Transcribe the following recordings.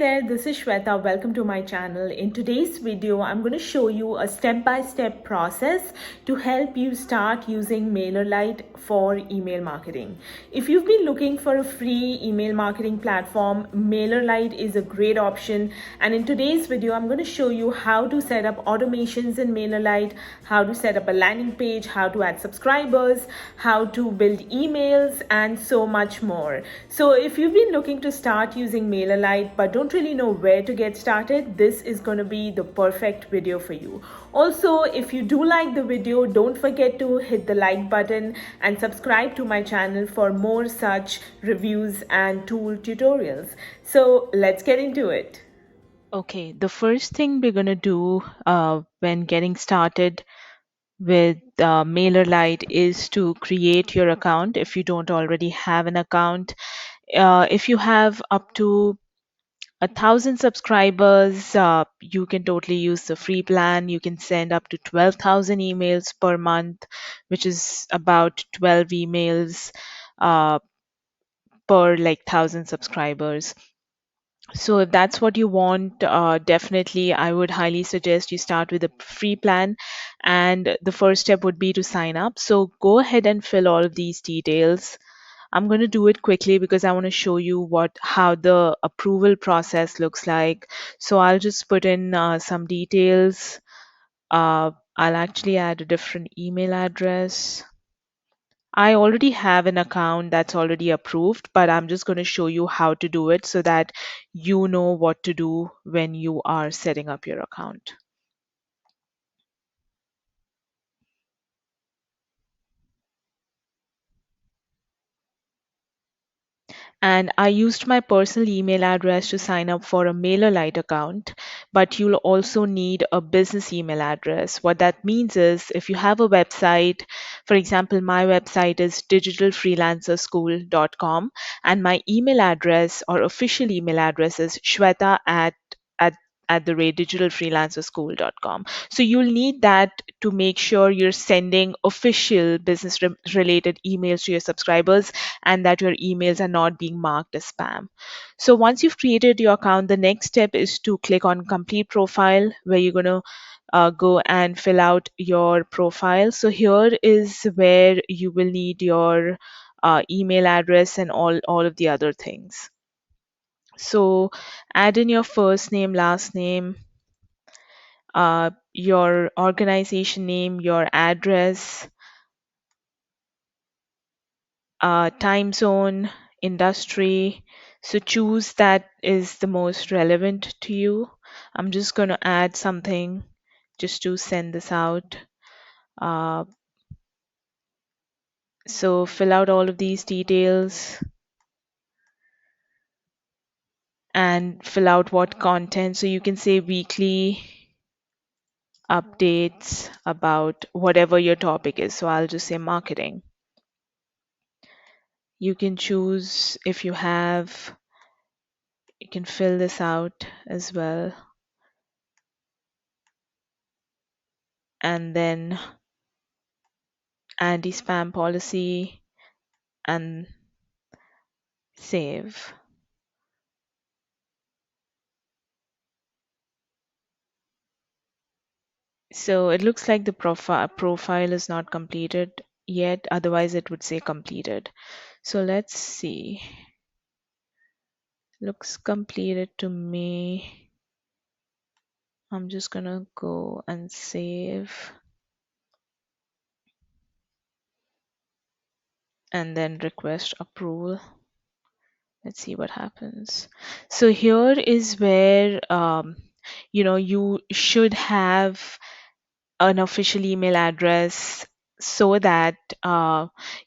there, this is Shweta. Welcome to my channel. In today's video, I'm going to show you a step-by-step process to help you start using Mailerlite for email marketing. If you've been looking for a free email marketing platform, Mailerlite is a great option. And in today's video, I'm going to show you how to set up automations in Mailerlite, how to set up a landing page, how to add subscribers, how to build emails, and so much more. So if you've been looking to start using Mailerlite but don't really know where to get started, this is going to be the perfect video for you. Also, if you do like the video, don't forget to hit the like button and subscribe to my channel for more such reviews and tool tutorials. So let's get into it. Okay, the first thing we're going to do when getting started with Mailerlite is to create your account if you don't already have an account. If you have up to 1,000 subscribers, you can totally use the free plan. You can send up to 12,000 emails per month, which is about 12 emails per like 1,000 subscribers. So if that's what you want, definitely I would highly suggest you start with a free plan. And the first step would be to sign up. So go ahead and fill all of these details. I'm going to do it quickly because I want to show you how the approval process looks like. So I'll just put in some details. I'll actually add a different email address. I already have an account that's already approved, but I'm just going to show you how to do it so that you know what to do when you are setting up your account. And I used my personal email address to sign up for a Mailerlite account, but you'll also need a business email address. What that means is if you have a website, for example, my website is digitalfreelancerschool.com, and my email address or official email address is shweta at at the rate digitalfreelancerschool.com. So you'll need that to make sure you're sending official business related emails to your subscribers and that your emails are not being marked as spam. So once you've created your account, the next step is to click on complete profile where you're going to go and fill out your profile. So here is where you will need your email address and all of the other things. So add in your first name, last name, your organization name, your address, time zone, industry. So choose that is the most relevant to you. I'm just going to add something just to send this out. Uh, so fill out all of these details and fill out what content. So you can say weekly updates about whatever your topic is. So I'll just say marketing. You can choose if you have, you can fill this out as well. And then anti-spam policy and save. So it looks like the profile is not completed yet, otherwise it would say completed. So let's see. Looks completed to me. I'm just gonna go and save and then request approval. Let's see what happens. So here is where you should have an official email address so that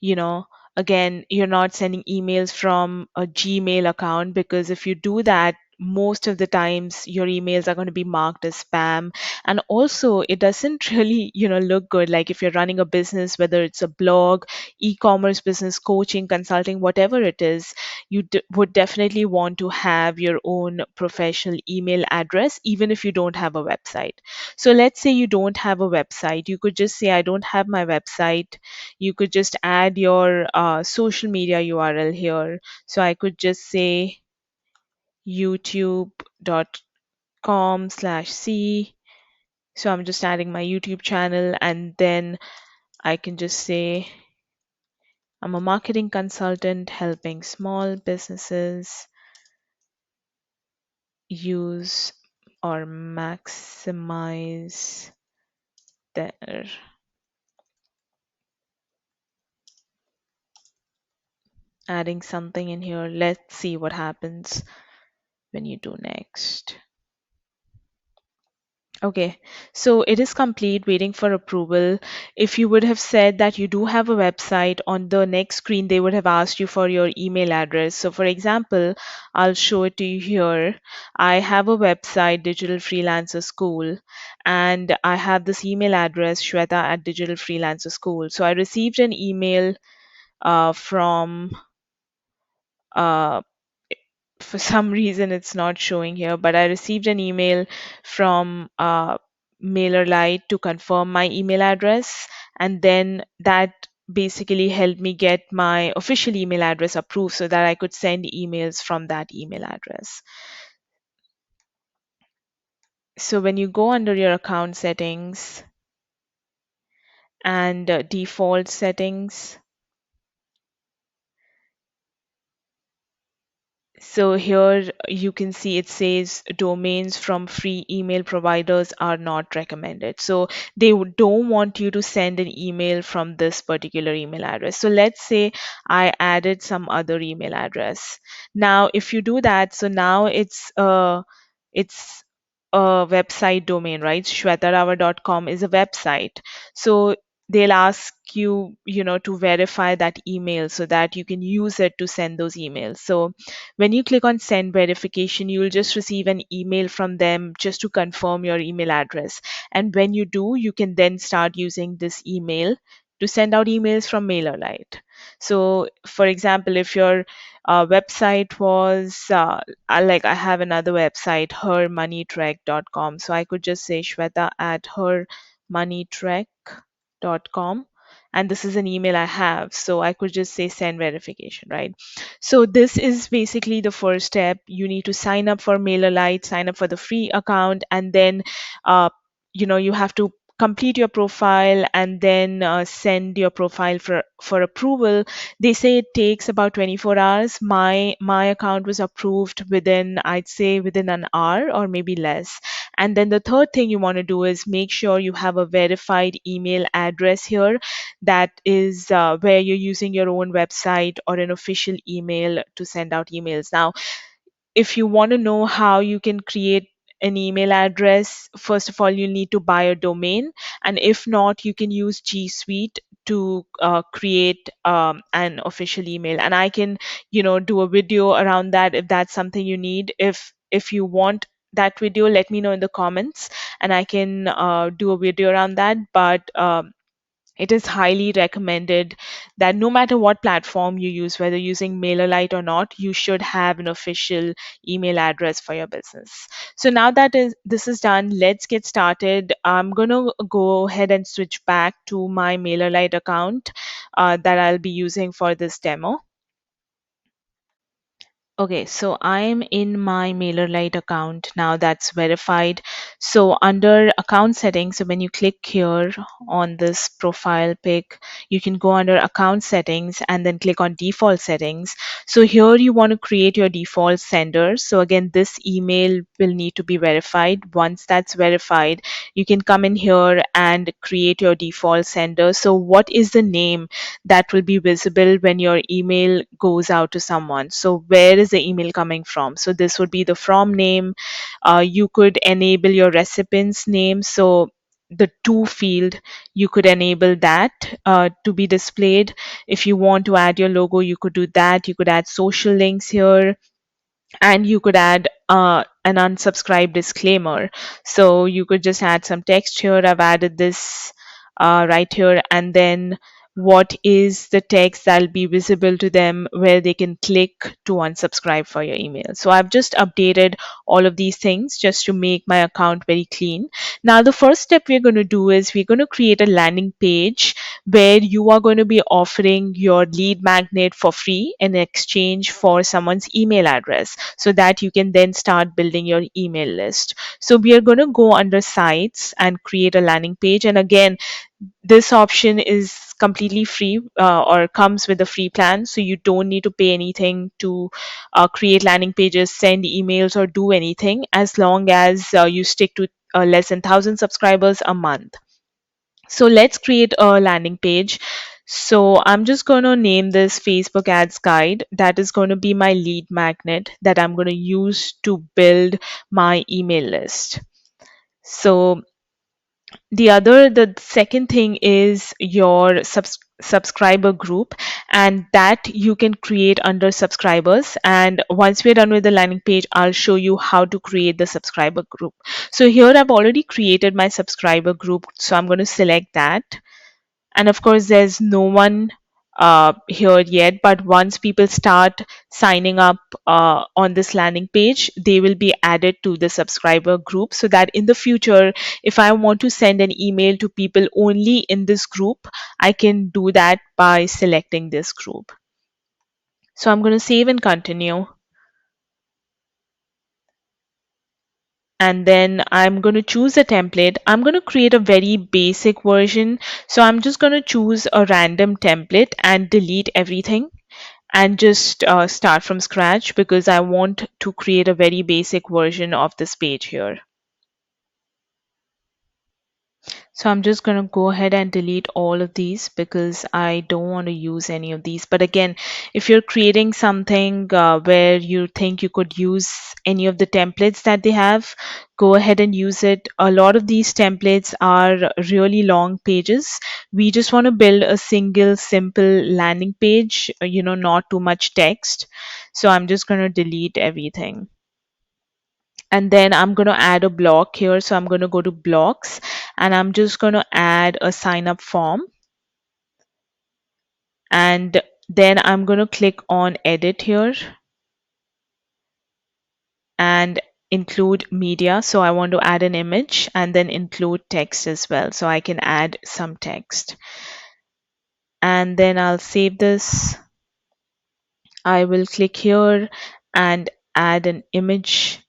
you know again you're not sending emails from a Gmail account, because if you do that, most of the times your emails are going to be marked as spam. And also it doesn't really look good. Like if you're running a business, whether it's a blog, e-commerce business, coaching, consulting, whatever it is, you would definitely want to have your own professional email address even if you don't have a website. So let's say you don't have a website. You could just say, I don't have my website. You could just add your social media URL here. So I could just say youtube.com/c. So I'm just adding my YouTube channel, and then I can just say I'm a marketing consultant helping small businesses use or maximize their, adding something in here. Let's see what happens when you do next. Okay, so it is complete, waiting for approval. If you would have said that you do have a website, on the next screen, they would have asked you for your email address. So, for example, I'll show it to you here. I have a website, Digital Freelancer School, and I have this email address, Shweta at Digital Freelancer School. So, I received an email from uh, for some reason it's not showing here, but I received an email from Mailerlite to confirm my email address, and then that basically helped me get my official email address approved so that I could send emails from that email address. So when you go under your account settings and default settings, so here you can see it says domains from free email providers are not recommended. So they don't want you to send an email from this particular email address. So let's say I added some other email address. Now, if you do that, so now it's a website domain, right? Shwetarava.com is a website. So they'll ask you, to verify that email so that you can use it to send those emails. So when you click on send verification, you will just receive an email from them just to confirm your email address. And when you do, you can then start using this email to send out emails from Mailerlite. So, for example, if your website was like I have another website, hermoneytrek.com. So I could just say Shweta at hermoneytrek.com, and this is an email I have, so I could just say send verification, right? So this is basically the first step. You need to sign up for Mailerlite, sign up for the free account, and then uh, you have to complete your profile and then send your profile for approval. They say it takes about 24 hours. My account was approved within, I'd say, within an hour or maybe less. And then the third thing you want to do is make sure you have a verified email address here, that is where you're using your own website or an official email to send out emails. Now, if you want to know how you can create an email address, first of all, you need to buy a domain. And if not, you can use G Suite to create an official email. And I can, do a video around that if that's something you need. If you want that video, let me know in the comments and I can do a video around that. But it is highly recommended that no matter what platform you use, whether using MailerLite or not, you should have an official email address for your business. So now that this is done, let's get started. I'm going to go ahead and switch back to my MailerLite account that I'll be using for this demo. Okay, so I'm in my MailerLite account now, that's verified. So under account settings, so when you click here on this profile pic, you can go under account settings and then click on default settings. So here you want to create your default sender. So again, this email will need to be verified. Once that's verified, you can come in here and create your default sender. So what is the name that will be visible when your email goes out to someone? So where is the email coming from? So this would be the from name. You could enable your recipient's name. So the to field, you could enable that to be displayed. If you want to add your logo, you could do that. You could add social links here, and you could add an unsubscribe disclaimer. So you could just add some text here. I've added this right here, and then what is the text that'll be visible to them where they can click to unsubscribe for your email. So I've just updated all of these things just to make my account very clean. Now, the first step we're going to do is we're going to create a landing page where you are going to be offering your lead magnet for free in exchange for someone's email address so that you can then start building your email list. So we are going to go under sites and create a landing page. And again, this option is completely free or comes with a free plan, so you don't need to pay anything to create landing pages, send emails, or do anything as long as you stick to less than 1,000 subscribers a month. So let's create a landing page. So I'm just going to name this Facebook ads guide. That is going to be my lead magnet that I'm going to use to build my email list. So the second thing is your subscriber group, and that you can create under subscribers. And once we're done with the landing page, I'll show you how to create the subscriber group. So here I've already created my subscriber group, so I'm going to select that. And of course, there's no one here yet, but once people start signing up on this landing page, they will be added to the subscriber group, so that in the future, if I want to send an email to people only in this group, I can do that by selecting this group. So I'm going to save and continue. And then I'm going to choose a template. I'm going to create a very basic version. So I'm just going to choose a random template and delete everything and just start from scratch because I want to create a very basic version of this page here. So I'm just going to go ahead and delete all of these because I don't want to use any of these. But again, if you're creating something where you think you could use any of the templates that they have, go ahead and use it. A lot of these templates are really long pages. We just want to build a single simple landing page, not too much text. So I'm just going to delete everything. And then I'm going to add a block here. So I'm going to go to blocks and I'm just going to add a sign up form. And then I'm going to click on edit here and include media. So I want to add an image and then include text as well. So I can add some text. And then I'll save this. I will click here and add an image.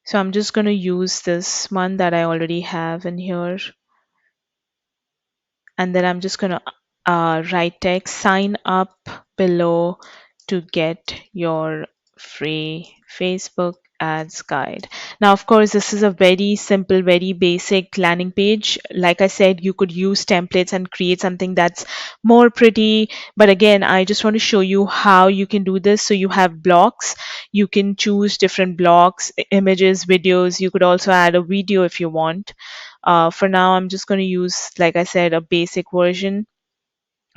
So I'm just going to use this one that I already have in here. And then I'm just going to write text, sign up below to get your free Facebook ads guide. Now, of course, this is a very simple, very basic landing page. Like I said, you could use templates and create something that's more pretty. But again, I just want to show you how you can do this. So you have blocks. You can choose different blocks, images, videos. You could also add a video if you want. For now, I'm just going to use, like I said, a basic version.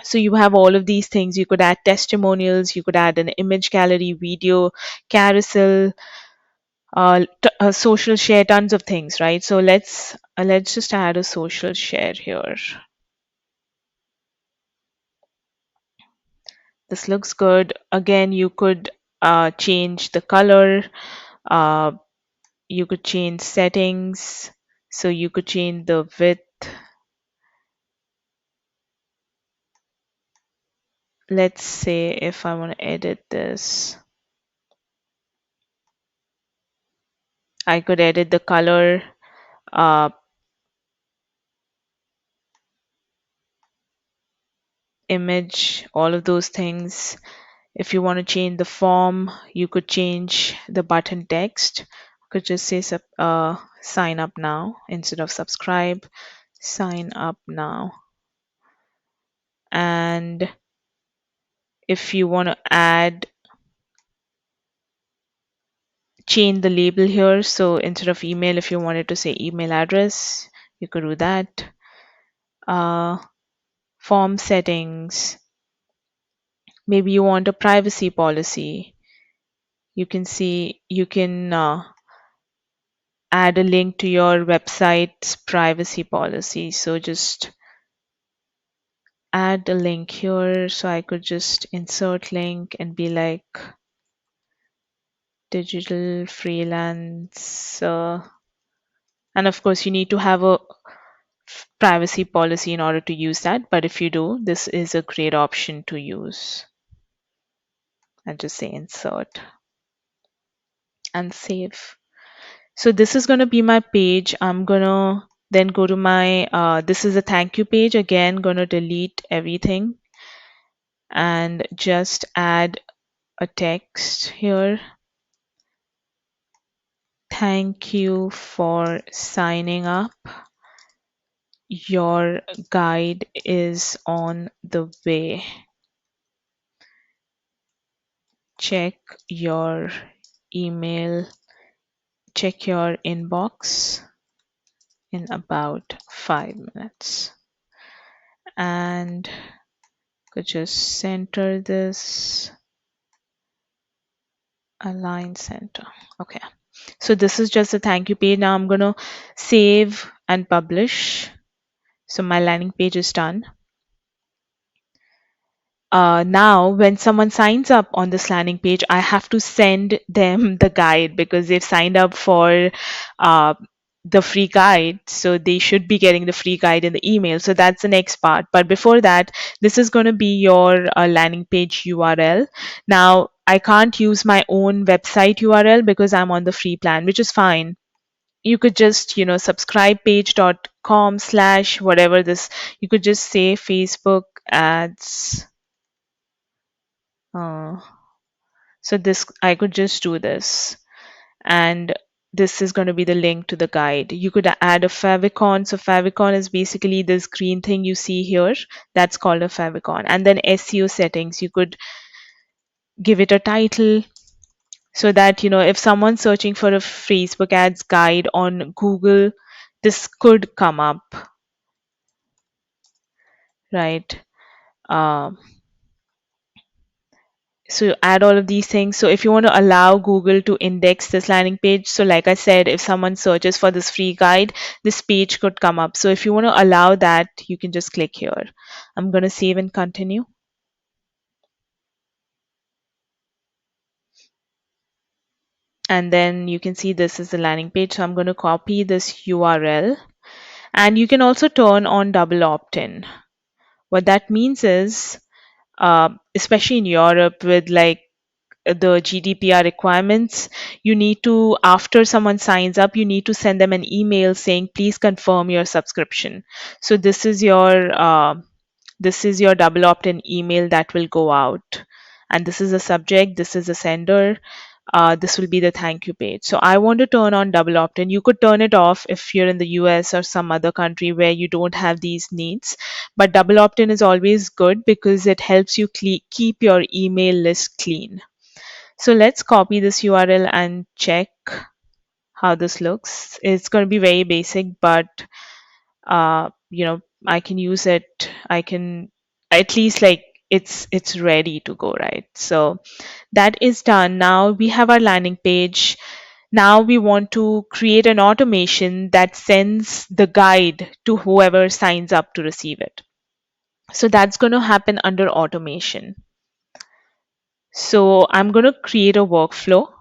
So you have all of these things. You could add testimonials, you could add an image gallery, video, carousel, social share, tons of things, right? So let's just add a social share here. This looks good. Again, you could change the color. Uh, you could change settings. So you could change the width. Let's say if I want to edit this, I could edit the color, uh, image, all of those things. If you want to change the form, you could change the button text. Could just say sign up now instead of subscribe. Sign up now. And if you want to change the label here. So instead of email, if you wanted to say email address, you could do that. Form settings. Maybe you want a privacy policy. You can add a link to your website's privacy policy. So just add a link here. So I could just insert link and be like digital freelance. And of course, you need to have a privacy policy in order to use that. But if you do, this is a great option to use. And just say insert and save. So this is going to be my page. I'm going to then go to my, this is a thank you page. Again, going to delete everything and just add a text here. Thank you for signing up. Your guide is on the way. Check your email, check your inbox in about 5 minutes. And could just center this, align center. Okay. So this is just a thank you page. Now I'm going to save and publish. So my landing page is done. Now when someone signs up on this landing page, I have to send them the guide because they've signed up for uh, the free guide. So they should be getting the free guide in the email. So that's the next part. But before that, this is going to be your landing page URL. Now I can't use my own website URL because I'm on the free plan, which is fine. You could just, subscribepage.com slash whatever this, you could just say Facebook ads. Uh, so this, I could just do this. And this is going to be the link to the guide. You could add a favicon. So favicon is basically this green thing you see here. That's called a favicon. And then SEO settings, you could give it a title so that, if someone's searching for a Facebook ads guide on Google, this could come up, right? Um, so add all of these things. So if you want to allow Google to index this landing page, so like I said, if someone searches for this free guide, this page could come up. So if you want to allow that, you can just click here. I'm going to save and continue. And then you can see this is the landing page. So I'm going to copy this URL. And you can also turn on double opt-in. What that means is, especially in Europe with like the GDPR requirements, you need to, after someone signs up, you need to send them an email saying, please confirm your subscription. So this is your double opt-in email that will go out. And this is a subject, this is a sender. This will be the thank you page. So I want to turn on double opt-in. You could turn it off if you're in the US or some other country where you don't have these needs. But double opt-in is always good because it helps you keep your email list clean. So let's copy this URL and check how this looks. It's going to be very basic, but I can use it. I can at least like it's ready to go, right? So that is done. Now we have our landing page. Now we want to create an automation that sends the guide to whoever signs up to receive it. So that's going to happen under automation. So I'm going to create a workflow.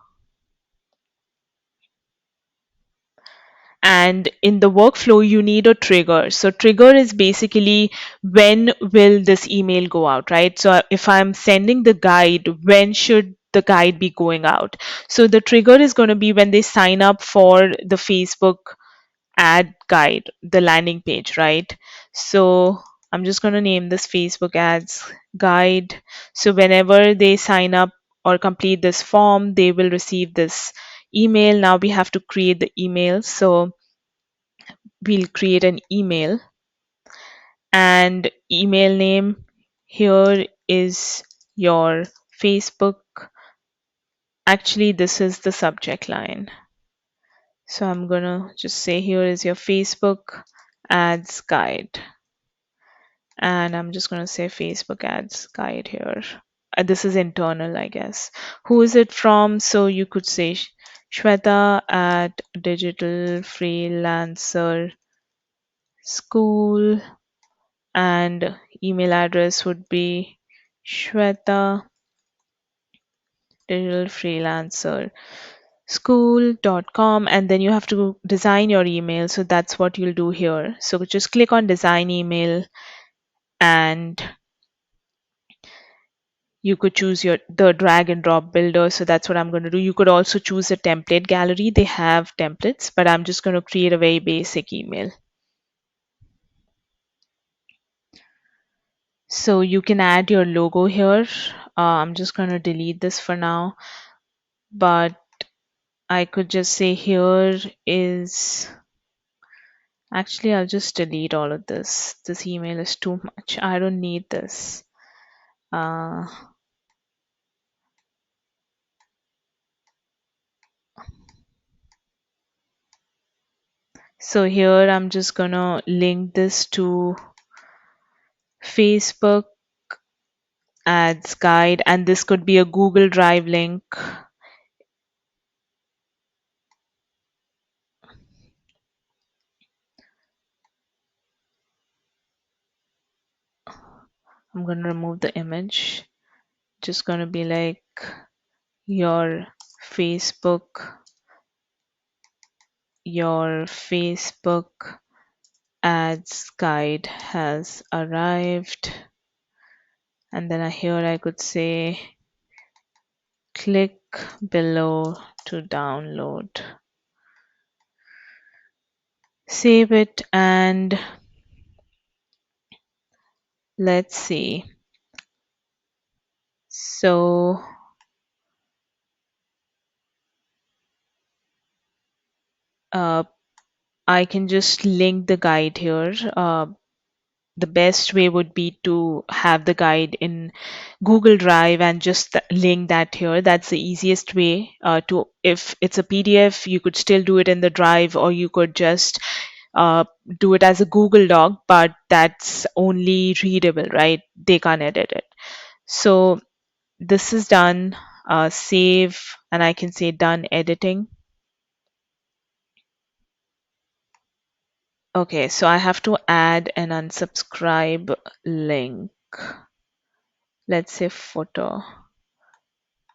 And in the workflow, you need a trigger. So trigger is basically when will this email go out, right? So if I'm sending the guide, when should the guide be going out? So the trigger is going to be when they sign up for the Facebook ad guide, the landing page, right? So I'm just going to name this Facebook ads guide. So whenever they sign up or complete this form, they will receive this email. Now we have to create the email. So we'll create an email, and email name here is your Facebook. Actually, this is the subject line. So I'm gonna just say here is your Facebook ads guide. And I'm just gonna say Facebook ads guide here. This is internal, I guess. Who is it from? So you could say Shweta at Digital Freelancer School, and email address would be Shweta Digital Freelancer School.com, and then you have to design your email. So that's what you'll do here. So just click on design email, and you could choose your the drag and drop builder. So that's what I'm going to do. You could also choose a template gallery. They have templates, but I'm just going to create a very basic email. So you can add your logo here. I'm just going to delete this for now, but I could just say here is actually, I'll just delete all of this. This email is too much. I don't need this. Uh, so here I'm just gonna link this to Facebook ads guide, and this could be a Google Drive link. I'm gonna remove the image. Just gonna be like your Facebook, your Facebook ads guide has arrived. And then here I could say click below to download. Save it, and let's see. So uh, I can just link the guide here. The best way would be to have the guide in Google Drive and just link that here. That's the easiest way to, if it's a PDF, you could still do it in the Drive, or you could just do it as a Google Doc, but that's only readable, right? They can't edit it. So this is done. Save, and I can say done editing. Okay, so I have to add an unsubscribe link. Let's say footer.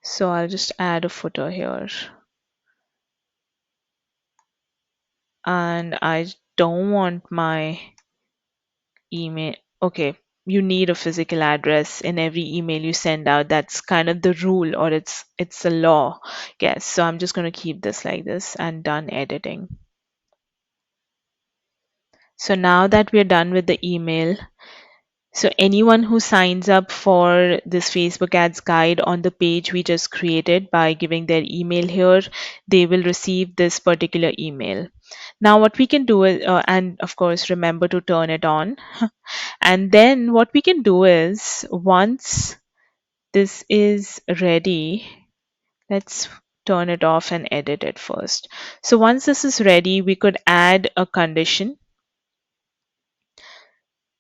So I'll just add a footer here. And I don't want my email. Okay, you need a physical address in every email you send out. That's kind of the rule, or it's a law. Yes, so I'm just going to keep this like this and done editing. So now that we're done with the email, so anyone who signs up for this Facebook ads guide on the page we just created by giving their email here, they will receive this particular email. Now what we can do is, and of course remember to turn it on. And then what we can do is, once this is ready, let's turn it off and edit it first. So once this is ready, we could add a condition.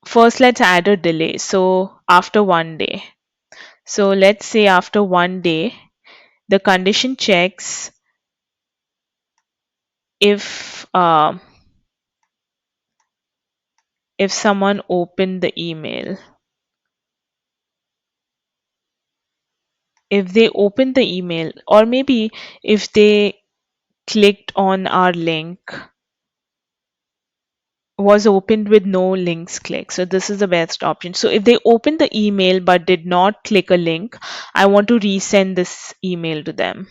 First, let's add a delay. So after 1 day. So let's say after 1 day, the condition checks if if someone opened the email. If they opened the email, or maybe if they clicked on our link, was opened with no links clicked. So this is the best option. So if they opened the email but did not click a link, I want to resend this email to them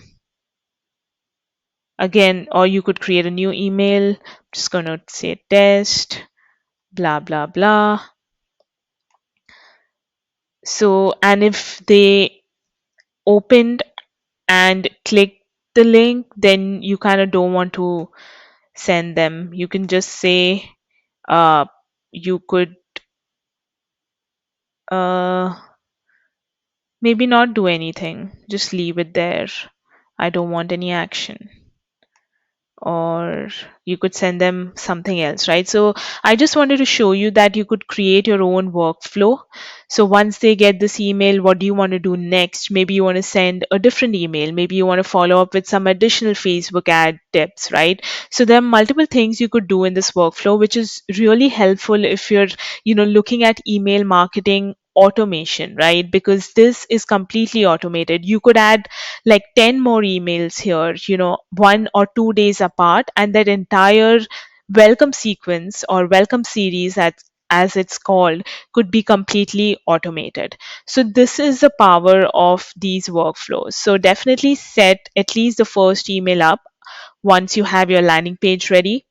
again. Or you could create a new email. I'm just going to say test blah blah blah. So, and if they opened and clicked the link, then you kind of don't want to send them. You can just say uh you could uh maybe not do anything, just leave it there. I don't want any action. or you could send them something else, right? So I just wanted to show you that you could create your own workflow. So once they get this email, what do you want to do next? Maybe you want to send a different email. Maybe you want to follow up with some additional Facebook ad tips, right? So there are multiple things you could do in this workflow, which is really helpful if you're, looking at email marketing automation, right? Because this is completely automated. You could add like 10 more emails here, 1 or 2 days apart, and that entire welcome sequence or welcome series, as it's called, could be completely automated. So this is the power of these workflows. So definitely set at least the first email up once you have your landing page ready.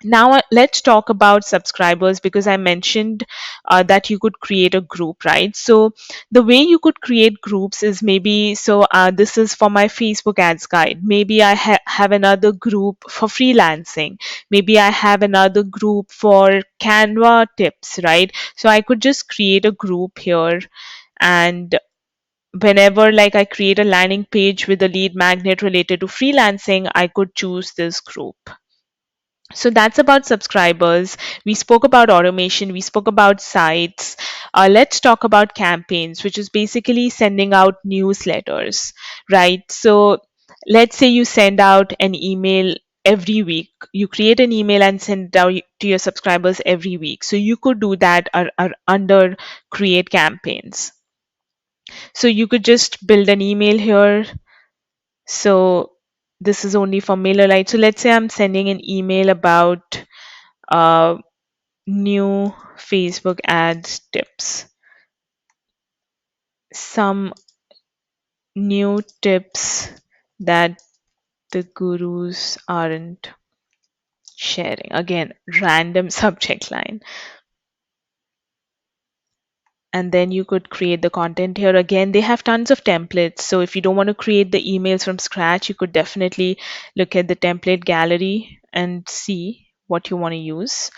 Now, let's talk about subscribers, because I mentioned that you could create a group, right? So, the way you could create groups is maybe, this is for my Facebook ads guide. Maybe I have another group for freelancing. Maybe I have another group for Canva tips, right? So, I could just create a group here, and whenever like I create a landing page with a lead magnet related to freelancing, I could choose this group. So that's about subscribers. We spoke about automation. We spoke about sites. Let's talk about campaigns, which is basically sending out newsletters, right? So let's say you send out an email every week. You create an email and send it out to your subscribers every week. So you could do that under create campaigns. So you could just build an email here. So this is only for Mailerlite. So let's say I'm sending an email about uh, new Facebook ads tips. Some new tips that the gurus aren't sharing. Again, random subject line. And then you could create the content here. Again, they have tons of templates. So if you don't want to create the emails from scratch, you could definitely look at the template gallery and see what you want to use.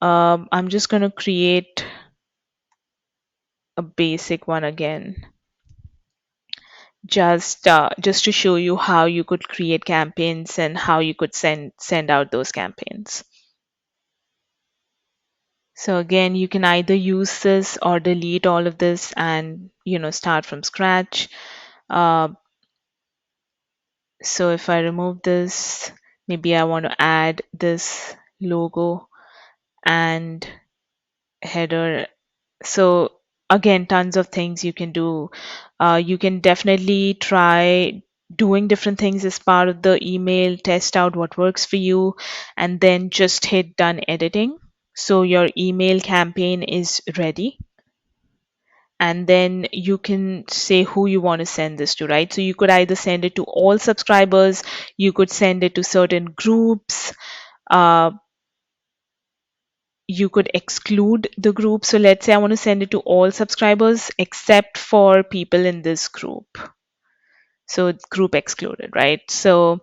I'm just going to create a basic one again, just to show you how you could create campaigns and how you could send out those campaigns. So again, you can either use this or delete all of this and start from scratch. uh, so if I remove this, maybe I want to add this logo and header. So again, tons of things you can do. You can definitely try doing different things as part of the email, test out what works for you, and then just hit done editing. So your email campaign is ready. And then you can say who you want to send this to, right? So you could either send it to all subscribers, you could send it to certain groups, uh, you could exclude the group. So let's say I want to send it to all subscribers except for people in this group. So it's group excluded, right? So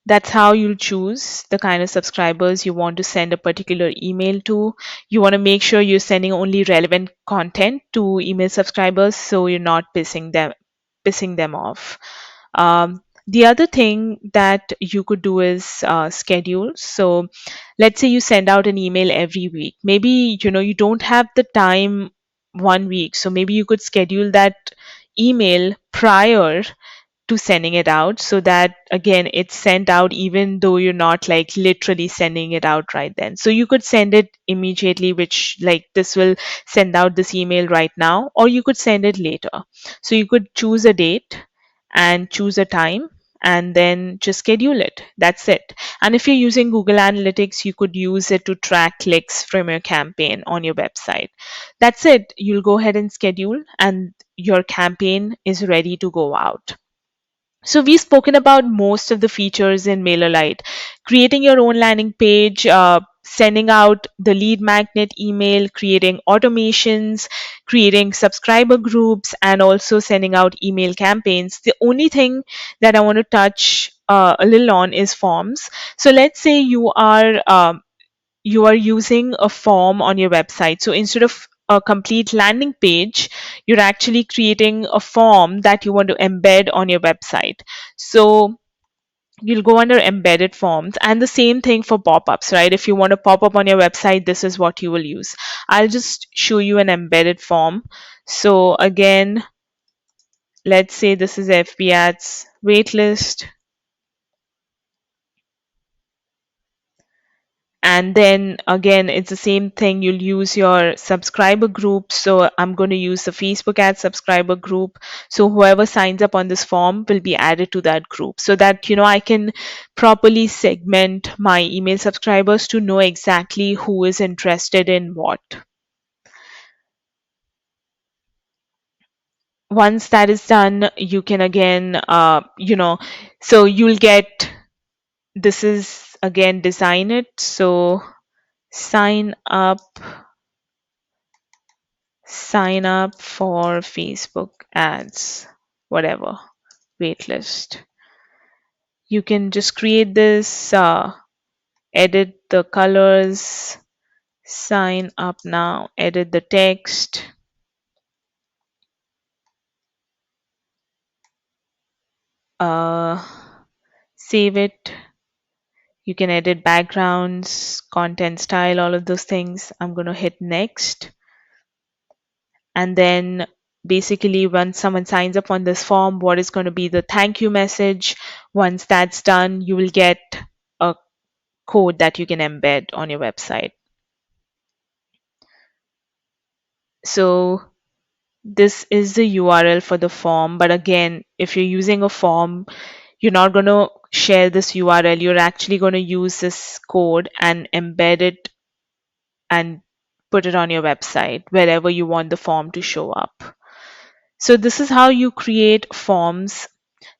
that's how you'll choose the kind of subscribers you want to send a particular email to. You want to make sure you're sending only relevant content to email subscribers so you're not pissing them off. The other thing that you could do is schedule. So let's say you send out an email every week. Maybe you don't have the time one week. So maybe you could schedule that email prior to sending it out, so that again it's sent out even though you're not like literally sending it out right then. So you could send it immediately, which like this will send out this email right now, or you could send it later. So you could choose a date and choose a time and then just schedule it. That's it. And if you're using Google Analytics, you could use it to track clicks from your campaign on your website. That's it. You'll go ahead and schedule and your campaign is ready to go out. So we've spoken about most of the features in Mailerlite. Creating your own landing page, sending out the lead magnet email, creating automations, creating subscriber groups, and also sending out email campaigns. The only thing that I want to touch a little on is forms. So let's say you are using a form on your website. So instead of a complete landing page, you're actually creating a form that you want to embed on your website. So you'll go under embedded forms, and the same thing for pop-ups, right? If you want to pop up on your website, this is what you will use. I'll just show you an embedded form. So again, let's say this is FB ads waitlist. And then again, it's the same thing. You'll use your subscriber group. So I'm going to use the Facebook ad subscriber group. So whoever signs up on this form will be added to that group, so that, I can properly segment my email subscribers to know exactly who is interested in what. Once that is done, you can again, so you'll get, this is again design it. So sign up sign up for Facebook ads, whatever, waitlist. You can just create this, edit the colors, sign up now, edit the text, uh, save it. You can edit backgrounds, content style, all of those things. I'm going to hit next. And then basically, once someone signs up on this form, what is going to be the thank you message? Once that's done, you will get a code that you can embed on your website. So this is the URL for the form. But again, if you're using a form, you're not going to share this URL. You're actually going to use this code and embed it and put it on your website wherever you want the form to show up. So this is how you create forms.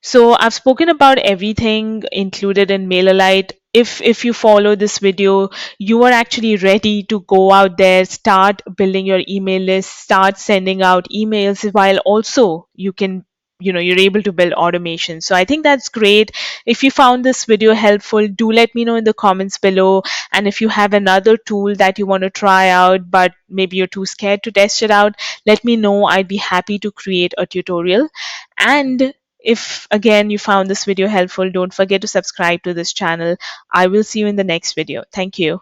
So I've spoken about everything included in Mailerlite. If you follow this video, you are actually ready to go out there, start building your email list, start sending out emails, while also you're able to build automation. So I think that's great. If you found this video helpful, do let me know in the comments below. And if you have another tool that you want to try out, but maybe you're too scared to test it out, let me know. I'd be happy to create a tutorial. And if again you found this video helpful, don't forget to subscribe to this channel. I will see you in the next video. Thank you.